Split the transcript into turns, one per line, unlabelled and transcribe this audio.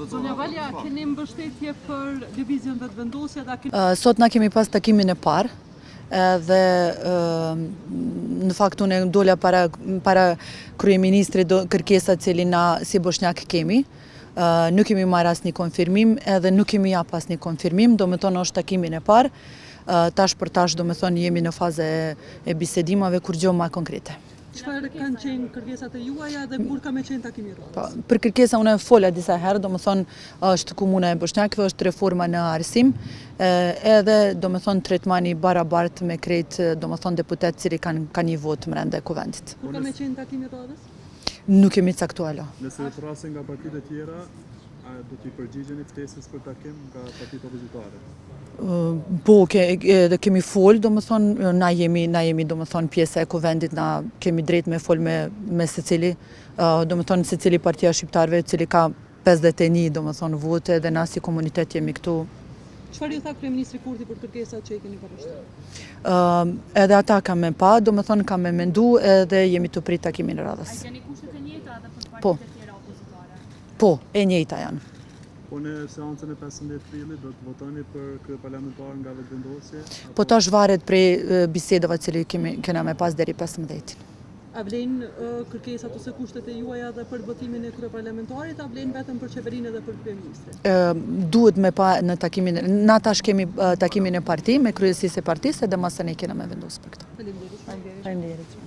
Zonja Valja, keni mbështetje për divizion vetëvendosje dhe
Sot na kemi pas takimin e parë dhe në fakt unë dola para kryeministrit kërkesa cili na si bosnjak kemi. Nuk kemi marrë asnjë konfirmim edhe nuk kemi jap asnjë konfirmim, do me thonë është takimin e parë. Tash për tash do me thonë jemi në fazë e bisedimave kur gjë më konkrete.
Çfarë kanë qenë kërkesat e juaja dhe kur ka me qenë takimi i radhës?
Për kërkesa unë fola disa herë, do me thonë është komuna e Bosnjakëve, është reforma në arsim, edhe do me thonë tretmani barabart me krejt, do me thonë deputet cili kanë një votë mrenda e kuvendit.
Kur ka me qenë takimi i radhës?
Nuk kemi caktuar.
Nëse thrasin nga partitë e tjera, do t'i përgjigjeni ftesës për takim nga partitë opozitare?
Po, kemi folë, do më thonë, na jemi do më thonë pjesë e kuvendit, na kemi drejt me folë me secili, do më thonë secili partia shqiptarve, cili ka 51, do më thonë, vote, dhe na si komunitet jemi këtu.
Çfarë ju tha kryeministri Kurti për kërkesat që i keni përshtatur?
Edhe ata kam me pa, do më thonë kam me mendu, edhe jemi të prit takimin e radhës.
A keni kushtet e njëjta edhe për
Po.
partitë e tjera opozitare?
Po, e njëjta janë.
Po në seancën e 15 prillit do të votoni për kryeparlamentar nga vetëvendosje?
Po tash varet prej bisedave që kena me pas deri 15-tin.
A vlen kërkesat ose kushtet e juaja dhe për votimin e kryeparlamentarit, a vlen vetëm për qeverinë dhe për kryeministrin?
Duhet me pa në takimin, na tash kemi takimin e parti, me kryesisë e partisë, edhe masën e kena me vendosur për këtë.
Faleminderit.
Faleminderit.